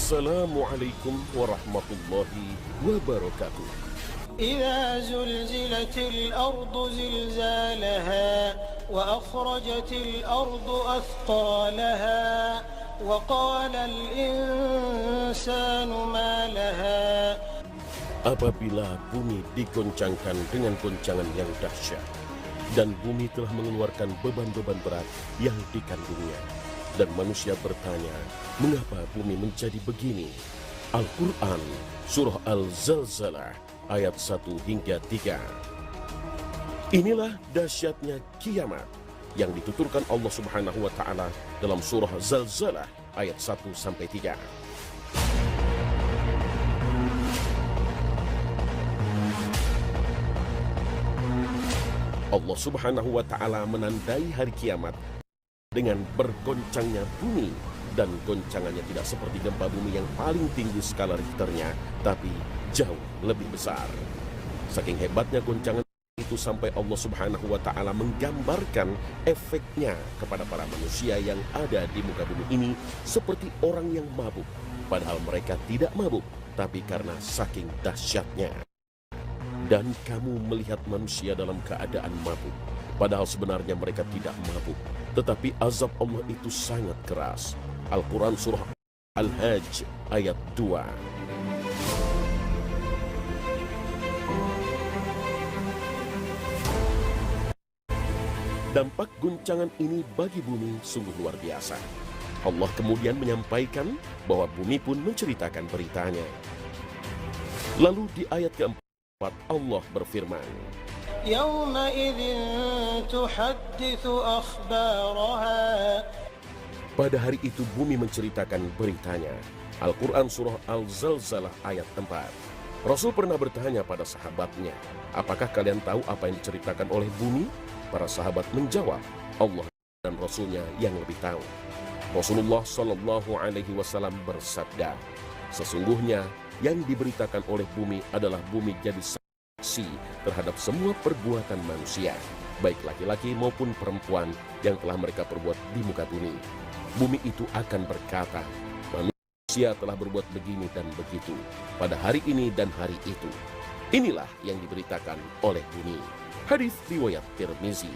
Assalamualaikum warahmatullahi wabarakatuh. إذا زلزلت الأرض زلزالها وأخرجت الأرض أثقالها وقال الإنسان ما لها. Apabila bumi digoncangkan dengan goncangan yang dahsyat, dan bumi telah mengeluarkan beban-beban berat yang dikandungnya, dan manusia bertanya, mengapa bumi menjadi begini? Al-Quran, Surah Al-Zalzalah, ayat 1 hingga 3. Inilah dahsyatnya kiamat yang dituturkan Allah Subhanahu wa Ta'ala dalam Surah Zalzalah, ayat 1 sampai 3. Allah Subhanahu wa Ta'ala menandai hari kiamat dengan bergoncangnya bumi, dan goncangannya tidak seperti gempa bumi yang paling tinggi skala Richternya, tapi jauh lebih besar. Saking hebatnya goncangan itu sampai Allah Subhanahu wa Ta'ala menggambarkan efeknya kepada para manusia yang ada di muka bumi ini seperti orang yang mabuk, padahal mereka tidak mabuk, tapi karena saking dahsyatnya. Dan kamu melihat manusia dalam keadaan mabuk, padahal sebenarnya mereka tidak mabuk, tetapi azab Allah itu sangat keras. Al-Quran Surah Al-Hajj ayat 2. Dampak guncangan ini bagi bumi sungguh luar biasa. Allah kemudian menyampaikan bahwa bumi pun menceritakan beritanya. Lalu di ayat keempat Allah berfirman, يومئذ تحدث أخبارها. Pada hari itu bumi menceritakan beritanya. Al-Quran Surah Al-Zalzalah ayat 4. Rasul pernah bertanya pada sahabatnya, apakah kalian tahu apa yang diceritakan oleh bumi? Para sahabat menjawab, Allah dan Rasulnya yang lebih tahu. Rasulullah Shallallahu Alaihi Wasallam bersabda, sesungguhnya yang diberitakan oleh bumi adalah bumi jadi saksi terhadap semua perbuatan manusia, baik laki-laki maupun perempuan yang telah mereka perbuat di muka bumi. Bumi itu akan berkata, manusia telah berbuat begini dan begitu pada hari ini dan hari itu. Inilah yang diberitakan oleh bumi. Hadis riwayat Tirmizi.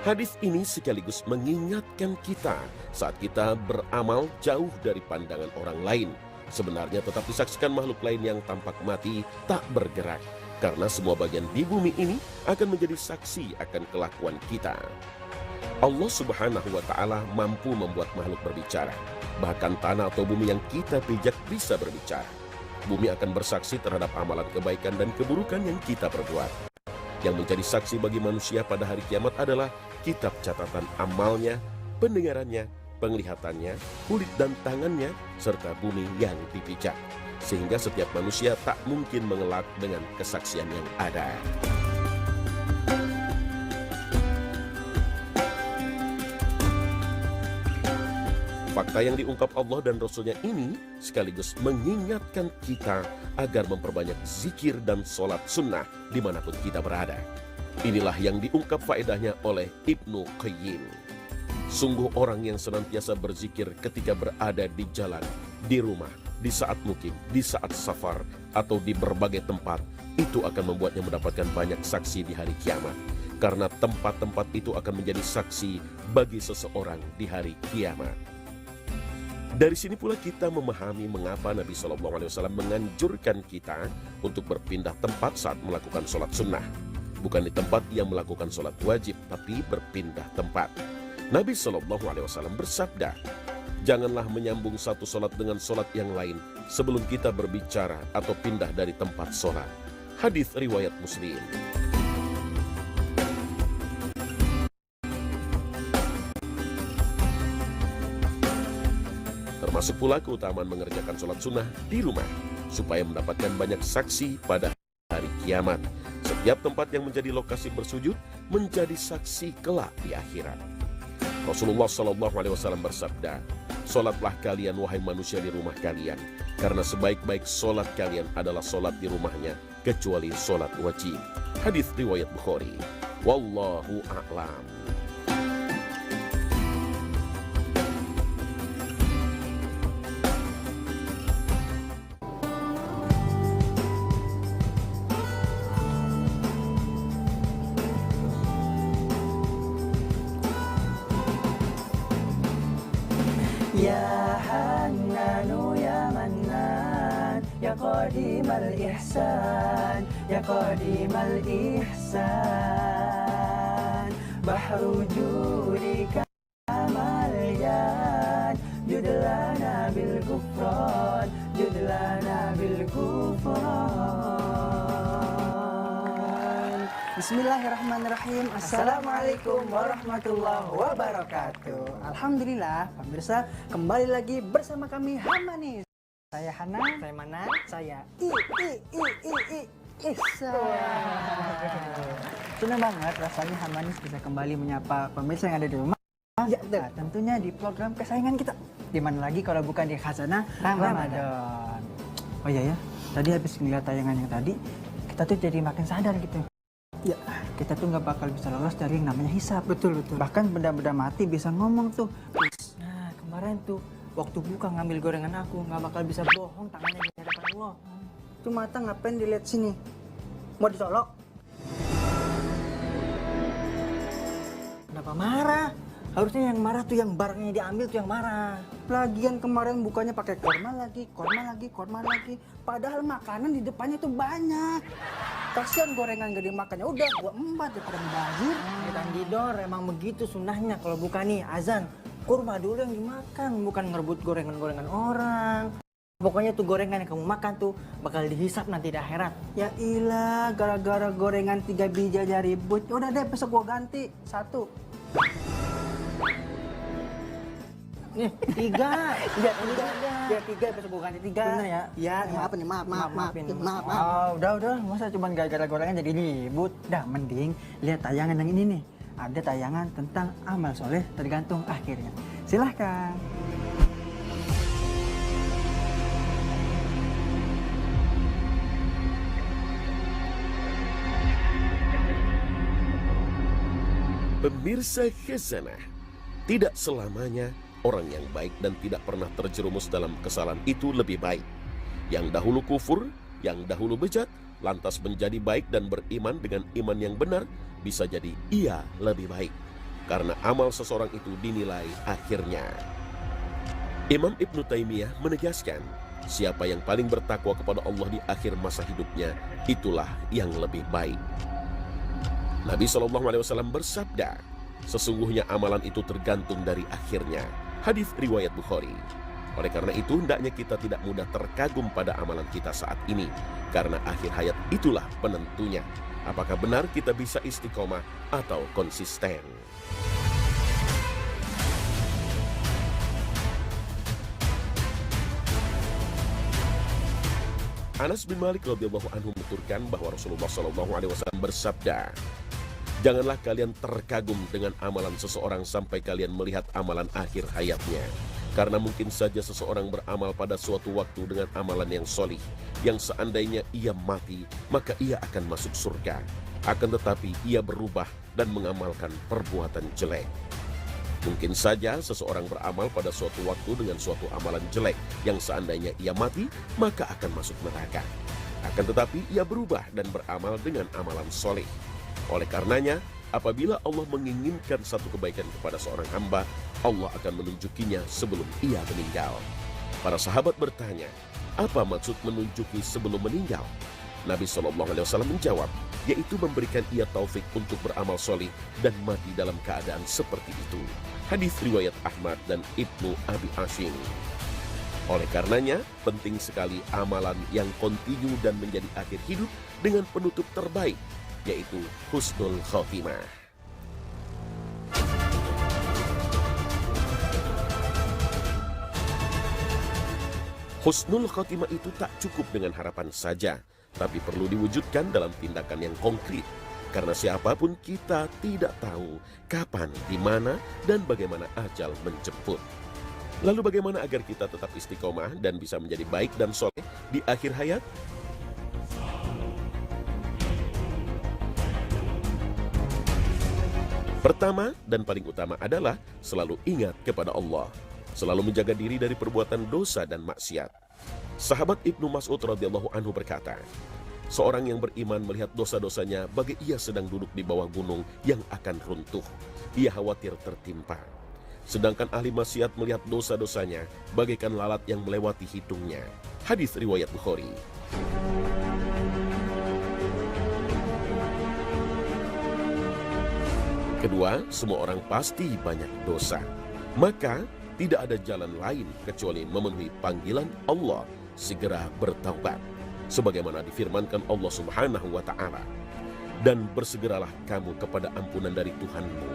Hadis ini sekaligus mengingatkan kita saat kita beramal jauh dari pandangan orang lain. Sebenarnya tetap disaksikan makhluk lain yang tampak mati tak bergerak, karena semua bagian di bumi ini akan menjadi saksi akan kelakuan kita. Allah Subhanahu wa Ta'ala mampu membuat makhluk berbicara. Bahkan tanah atau bumi yang kita pijak bisa berbicara. Bumi akan bersaksi terhadap amalan kebaikan dan keburukan yang kita perbuat. Yang menjadi saksi bagi manusia pada hari kiamat adalah kitab catatan amalnya, pendengarannya, penglihatannya, kulit dan tangannya, serta bumi yang dipijak. Sehingga setiap manusia tak mungkin mengelak dengan kesaksian yang ada. Fakta yang diungkap Allah dan Rasulnya ini sekaligus mengingatkan kita agar memperbanyak zikir dan sholat sunnah dimanapun kita berada. Inilah yang diungkap faedahnya oleh Ibnu Qayyim. Sungguh orang yang senantiasa berzikir ketika berada di jalan, di rumah, di saat mukim, di saat safar, atau di berbagai tempat, itu akan membuatnya mendapatkan banyak saksi di hari kiamat. Karena tempat-tempat itu akan menjadi saksi bagi seseorang di hari kiamat. Dari sini pula kita memahami mengapa Nabi SAW menganjurkan kita untuk berpindah tempat saat melakukan sholat sunnah. Bukan di tempat yang melakukan sholat wajib, tapi berpindah tempat. Nabi SAW bersabda, janganlah menyambung satu sholat dengan sholat yang lain sebelum kita berbicara atau pindah dari tempat sholat. Hadis riwayat Muslim. Termasuk pula keutamaan mengerjakan sholat sunnah di rumah, supaya mendapatkan banyak saksi pada hari kiamat. Setiap tempat yang menjadi lokasi bersujud menjadi saksi kelak di akhirat. Rasulullah SAW bersabda, sholatlah kalian wahai manusia di rumah kalian, karena sebaik-baik sholat kalian adalah sholat di rumahnya, kecuali sholat wajib. Hadis riwayat Bukhari. Wallahu a'lam. Ya Hannanu ya Mannan, ya Qadimal Ihsan, ya Qadimal Ihsan, Bahru Judika Malyan, Judlana bil Gufran, Judlana bil Gufran. Bismillahirrahmanirrahim. Assalamualaikum warahmatullahi wabarakatuh. Alhamdulillah, pemirsa, kembali lagi bersama kami Hamanis. Saya Hana, saya Mana, saya Isa. Senang banget rasanya Hamanis bisa kembali menyapa pemirsa yang ada di rumah. Ya, nah, tentunya di program kesayangan kita. Di mana lagi kalau bukan di Khazanah Ramadan. Oh iya ya, tadi habis ngeliat tayangan yang tadi, kita tuh jadi makin sadar gitu. Ya, kita tuh nggak bakal bisa lolos dari yang namanya hisab. Betul. Bahkan benda-benda mati bisa ngomong tuh. Nah, kemarin tuh waktu buka ngambil gorengan aku nggak bakal bisa bohong tangannya di hadapan Allah. Tuh mata ngapain dilihat sini? Mau dicolok? Kenapa marah? Harusnya yang marah tuh yang barangnya diambil tuh yang marah. Lagian kemarin bukanya pakai korma lagi. Padahal makanan di depannya tuh banyak. Kasihan gorengan gak dimakannya, udah gua empat daripada mubazir. Kang Didor, emang begitu sunnahnya kalau bukan nih azan. Kurma dulu yang dimakan, bukan ngerebut gorengan-gorengan orang. Pokoknya tuh gorengan yang kamu makan tuh bakal dihisap nanti di akhirat. Ya ilah, gara-gara gorengan 3 biji aja ribut. Udah deh, besok gua ganti 1. Nih, 3. Ya 3 besok gua ganti 3. Bener ya? Ya, maaf nih, maaf. Oh, udah. Masa cuma gara-gara gorengan jadi ribut? Dah, mending lihat tayangan yang ini nih. Ada tayangan tentang amal soleh tergantung akhirnya. Silahkan. Pemirsa Khazanah, tidak selamanya orang yang baik dan tidak pernah terjerumus dalam kesalahan itu lebih baik. Yang dahulu kufur, yang dahulu bejat, lantas menjadi baik dan beriman dengan iman yang benar, bisa jadi ia lebih baik. Karena amal seseorang itu dinilai akhirnya. Imam Ibnu Taimiyah menegaskan, siapa yang paling bertakwa kepada Allah di akhir masa hidupnya, itulah yang lebih baik. Nabi SAW bersabda, sesungguhnya amalan itu tergantung dari akhirnya. Hadis riwayat Bukhari. Oleh karena itu, hendaknya kita tidak mudah terkagum pada amalan kita saat ini. Karena akhir hayat itulah penentunya. Apakah benar kita bisa istiqomah atau konsisten. Anas bin Malik radhiyallahu anhu menuturkan bahwa Rasulullah SAW bersabda, janganlah kalian terkagum dengan amalan seseorang sampai kalian melihat amalan akhir hayatnya. Karena mungkin saja seseorang beramal pada suatu waktu dengan amalan yang solih, yang seandainya ia mati, maka ia akan masuk surga. Akan tetapi ia berubah dan mengamalkan perbuatan jelek. Mungkin saja seseorang beramal pada suatu waktu dengan suatu amalan jelek, yang seandainya ia mati, maka akan masuk neraka. Akan tetapi ia berubah dan beramal dengan amalan soleh. Oleh karenanya, apabila Allah menginginkan satu kebaikan kepada seorang hamba, Allah akan menunjukinya sebelum ia meninggal. Para sahabat bertanya, apa maksud menunjuki sebelum meninggal? Nabi SAW menjawab, yaitu memberikan ia taufik untuk beramal soleh dan mati dalam keadaan seperti itu. Hadis riwayat Ahmad dan Ibnu Abi Asim. Oleh karenanya, penting sekali amalan yang kontinu dan menjadi akhir hidup dengan penutup terbaik, yaitu husnul khotimah. Husnul khotimah itu tak cukup dengan harapan saja, tapi perlu diwujudkan dalam tindakan yang konkret. Karena siapapun kita tidak tahu kapan, di mana, dan bagaimana ajal menjemput. Lalu bagaimana agar kita tetap istiqomah dan bisa menjadi baik dan soleh di akhir hayat? Pertama dan paling utama adalah selalu ingat kepada Allah, selalu menjaga diri dari perbuatan dosa dan maksiat. Sahabat Ibnu Mas'ud radhiyallahu anhu berkata, seorang yang beriman melihat dosa-dosanya bagai ia sedang duduk di bawah gunung yang akan runtuh. Ia khawatir tertimpa. Sedangkan ahli maksiat melihat dosa-dosanya bagaikan lalat yang melewati hidungnya. Hadis riwayat Bukhari. Kedua, semua orang pasti banyak dosa. Maka, tidak ada jalan lain kecuali memenuhi panggilan Allah, segera bertaubat. Sebagaimana difirmankan Allah Subhanahu wa Ta'ala. Dan bersegeralah kamu kepada ampunan dari Tuhanmu,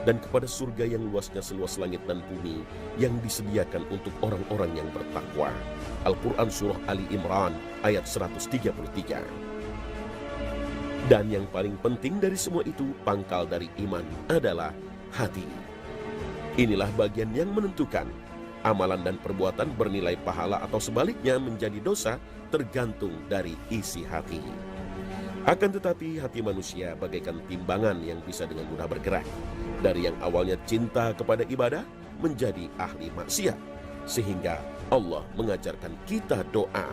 dan kepada surga yang luasnya seluas langit dan bumi, yang disediakan untuk orang-orang yang bertakwa. Al-Quran Surah Ali Imran ayat 133. Dan yang paling penting dari semua itu, pangkal dari iman adalah hati. Inilah bagian yang menentukan. Amalan dan perbuatan bernilai pahala atau sebaliknya menjadi dosa tergantung dari isi hati. Akan tetapi hati manusia bagaikan timbangan yang bisa dengan mudah bergerak. Dari yang awalnya cinta kepada ibadah menjadi ahli maksiat. Sehingga Allah mengajarkan kita doa.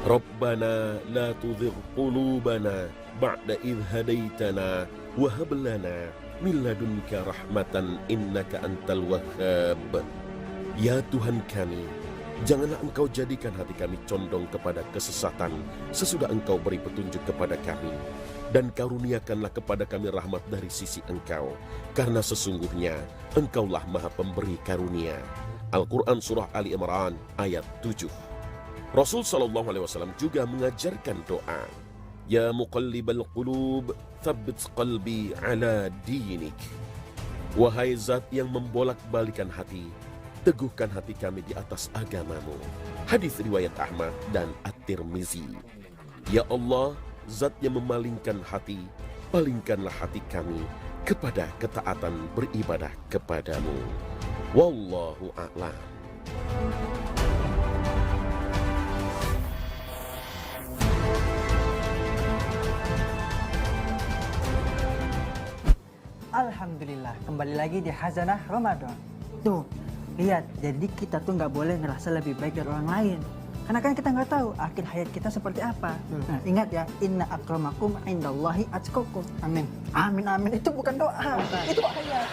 Rabbana la tuzigh qulubana ba'da idh hadaitana wa hab lana min ladunka rahmatan innaka antal wahhab. Ya Tuhan kami, janganlah Engkau jadikan hati kami condong kepada kesesatan sesudah Engkau beri petunjuk kepada kami, dan karuniakanlah kepada kami rahmat dari sisi Engkau, karena sesungguhnya Engkaulah Maha Pemberi karunia. Al-Quran Surah Ali Imran ayat 7. Rasul SAW juga mengajarkan doa. Ya muqallibal qulub, thabbit qalbi ala dinik. Wahai zat yang membolak-balikan hati, teguhkan hati kami di atas agamamu. Hadis riwayat Ahmad dan At-Tirmizi. Ya Allah, zat yang memalingkan hati, palingkanlah hati kami kepada ketaatan beribadah kepadamu. Wallahu a'lam. Alhamdulillah, kembali lagi di Khazanah Ramadan. Tuh, lihat, jadi kita tuh nggak boleh ngerasa lebih baik dari orang lain. Karena kan kita nggak tahu akhir hayat kita seperti apa. Nah, ingat ya, inna akramakum indallahi atqakum. Amin. Amin, amin. Itu bukan doa, itu ayat.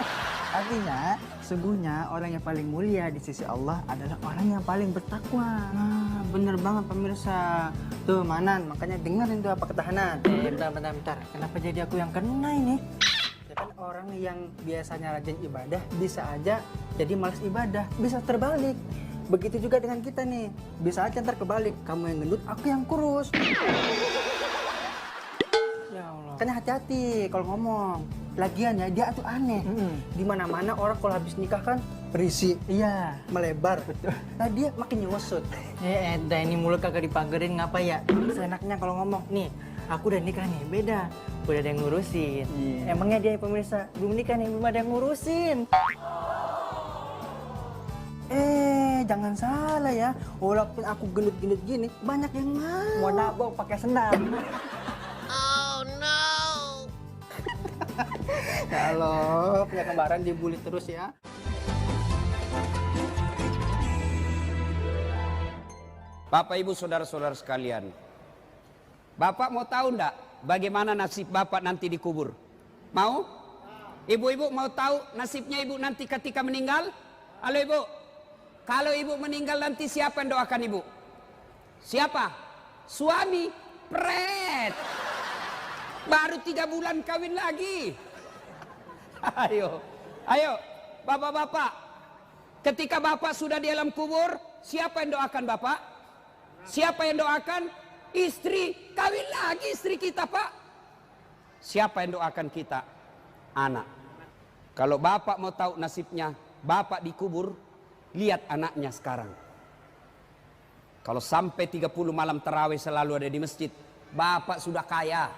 Artinya, sungguhnya orang yang paling mulia di sisi Allah adalah orang yang paling bertakwa. Nah, bener banget pemirsa. Tuh, Manan, makanya dengerin tuh apa ketahanan. Bentar. Kenapa jadi aku yang kena ini? Kan orang yang biasanya rajin ibadah bisa aja jadi malas ibadah, bisa terbalik. Begitu juga dengan kita nih, bisa aja ntar kebalik, kamu yang gendut, aku yang kurus. Ya Allah. Kan hati-hati kalau ngomong. Lagian ya dia tuh aneh. Di mana-mana orang kalau habis nikah kan berisi, iya, melebar. Betul. Nah dia makin nyewesut. Ini mulut kagak dipagerin ngapa ya? Seenaknya kalau ngomong nih. Aku udah nikah nih, beda. Udah ada yang ngurusin. Emangnya dia pemirsa belum nikah nih, belum ada yang ngurusin. Jangan salah ya. Walaupun aku gendut-gendut gini, banyak yang mau nabok pakai senam. Oh no. Ya Allah, punya kembaran dibully terus ya. Bapak, Ibu, saudara-saudara sekalian, Bapak mau tahu enggak bagaimana nasib Bapak nanti dikubur? Mau? Ibu-ibu mau tahu nasibnya Ibu nanti ketika meninggal? Halo Ibu, kalau Ibu meninggal nanti siapa yang doakan Ibu? Siapa? Suami? Pret. Baru 3 bulan kawin lagi. Ayo Bapak-bapak, ketika Bapak sudah di alam kubur, siapa yang doakan Bapak? Siapa yang doakan? Istri, kawin lagi istri kita Pak. Siapa yang doakan kita? Anak. Kalau Bapak mau tahu nasibnya Bapak dikubur, lihat anaknya sekarang. Kalau sampai 30 malam tarawih selalu ada di masjid, Bapak sudah kaya.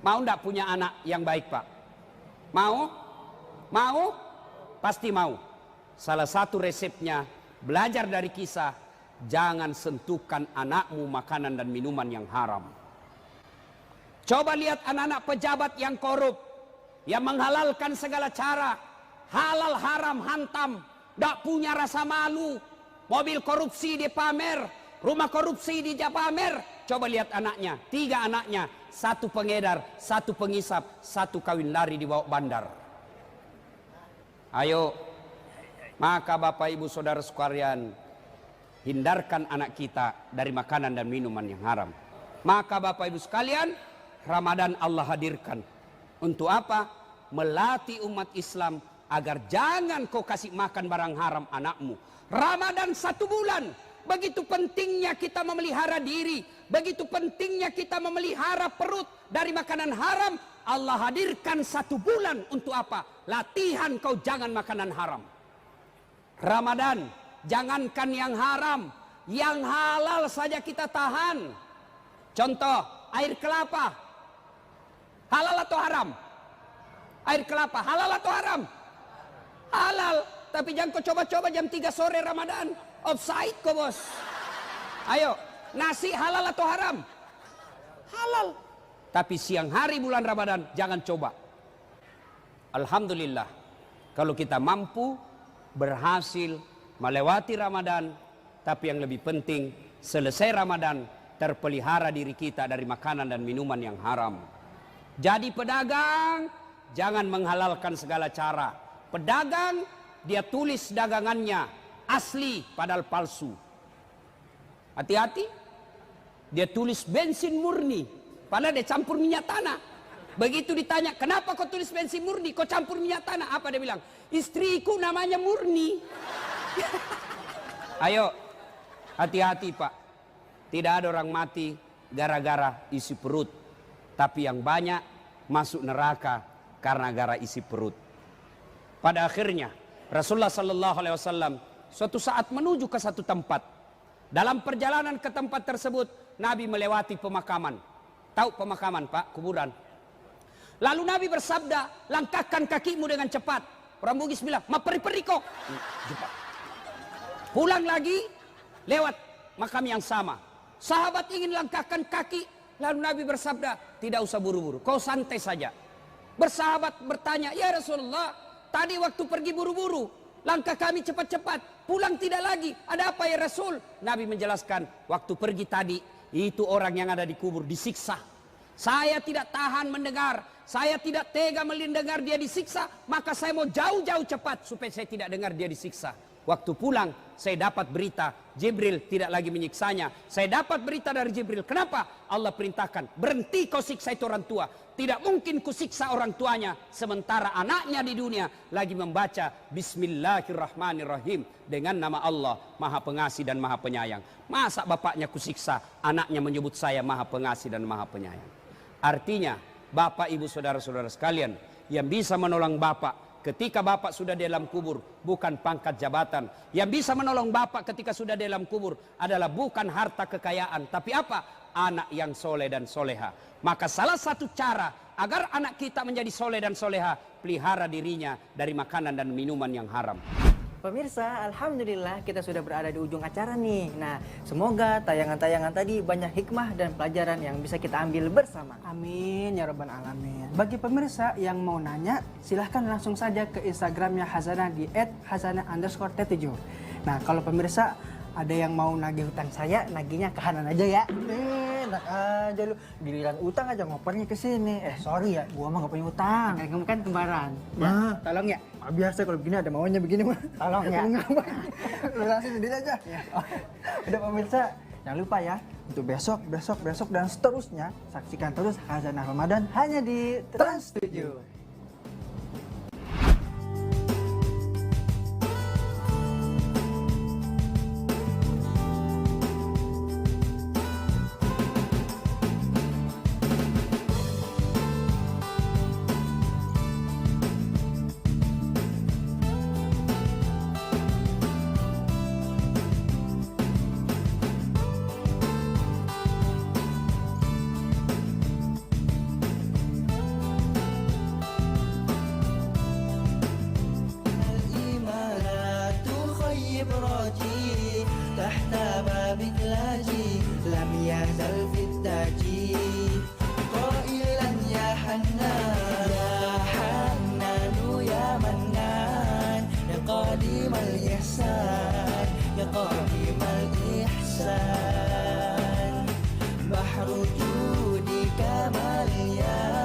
Mau enggak punya anak yang baik Pak? Mau? Mau? Pasti mau. Salah satu resepnya, belajar dari kisah, jangan sentuhkan anakmu makanan dan minuman yang haram. Coba lihat anak-anak pejabat yang korup. yang menghalalkan segala cara, halal haram hantam, tidak punya rasa malu, mobil korupsi dia pamer, rumah korupsi dia pamer. Coba lihat anaknya, 3 anaknya, 1 pengedar, 1 pengisap, 1 kawin lari di bawah bandar. Ayo, maka Bapak Ibu Saudara sekalian, hindarkan anak kita dari makanan dan minuman yang haram. Maka Bapak Ibu sekalian, Ramadan Allah hadirkan untuk apa? Melatih umat Islam agar jangan kau kasih makan barang haram anakmu. Ramadan 1 bulan. Begitu pentingnya kita memelihara diri, begitu pentingnya kita memelihara perut dari makanan haram. Allah hadirkan 1 bulan untuk apa? Latihan kau jangan makanan haram. Ramadan, jangankan yang haram, yang halal saja kita tahan. Contoh, air kelapa. Halal atau haram? Air kelapa, halal atau haram? Halal. Tapi jangan kau coba-coba jam 3 sore Ramadan. Offside kau bos. Ayo, nasi halal atau haram? Halal. Tapi siang hari bulan Ramadan jangan coba. Alhamdulillah, kalau kita mampu berhasil melewati Ramadan, tapi yang lebih penting selesai Ramadan terpelihara diri kita dari makanan dan minuman yang haram. Jadi pedagang jangan menghalalkan segala cara. Pedagang dia tulis dagangannya asli padahal palsu. Hati-hati. Dia tulis bensin murni padahal dia campur minyak tanah. Begitu ditanya, kenapa kau tulis bensin murni, kau campur minyak tanah? Apa dia bilang? Istriku namanya Murni. Ayo, hati-hati Pak. Tidak ada orang mati gara-gara isi perut. Tapi yang banyak masuk neraka karena gara isi perut. Pada akhirnya Rasulullah SAW suatu saat menuju ke satu tempat. Dalam perjalanan ke tempat tersebut Nabi melewati pemakaman. Tahu pemakaman Pak? Kuburan. Lalu Nabi bersabda, langkahkan kakimu dengan cepat. Orang Bugis bilang, maperi-peri kok. Pulang lagi lewat makam yang sama. Sahabat ingin langkahkan kaki. Lalu Nabi bersabda, tidak usah buru-buru, kau santai saja. Bersahabat bertanya, ya Rasulullah, tadi waktu pergi buru-buru, langkah kami cepat-cepat, pulang tidak lagi. Ada apa ya Rasul? Nabi menjelaskan, waktu pergi tadi, itu orang yang ada di kubur disiksa. Saya tidak tahan mendengar, saya tidak tega mendengar dia disiksa, maka saya mau jauh-jauh cepat supaya saya tidak dengar dia disiksa. Waktu pulang, saya dapat berita, Jibril tidak lagi menyiksanya. Saya dapat berita dari Jibril. Kenapa? Allah perintahkan, berhenti kau siksa itu orang tua. Tidak mungkin ku siksa orang tuanya, sementara anaknya di dunia lagi membaca Bismillahirrahmanirrahim. Dengan nama Allah, Maha Pengasih dan Maha Penyayang. Masa bapaknya ku siksa, anaknya menyebut saya Maha Pengasih dan Maha Penyayang. Artinya, Bapak, Ibu, Saudara-saudara sekalian, yang bisa menolong Bapak ketika Bapak sudah di dalam kubur bukan pangkat jabatan. Yang bisa menolong Bapak ketika sudah di dalam kubur adalah bukan harta kekayaan, tapi apa? Anak yang soleh dan soleha. Maka salah satu cara agar anak kita menjadi soleh dan soleha, pelihara dirinya dari makanan dan minuman yang haram. Pemirsa, alhamdulillah kita sudah berada di ujung acara nih. Nah, semoga tayangan-tayangan tadi banyak hikmah dan pelajaran yang bisa kita ambil bersama. Amin ya rabbal alamin. Bagi pemirsa yang mau nanya, silahkan langsung saja ke Instagramnya Hazanah di @hazanah_t7. Nah, kalau pemirsa ada yang mau nagih utang saya, nagihnya ke Hanan aja ya. Enak aja lu, giliran utang aja ngopernya ke sini. Sorry ya, gua mah gak punya utang. Kamu kan kembaran. Nah, tolong ya. Biasa kalau begini ada maunya begini mah. Tolong ya. Lu langsung sendiri aja. Ya. Udah pemirsa, jangan lupa ya untuk besok dan seterusnya saksikan terus Hazanah Ramadan hanya di Trans 7. Amalia.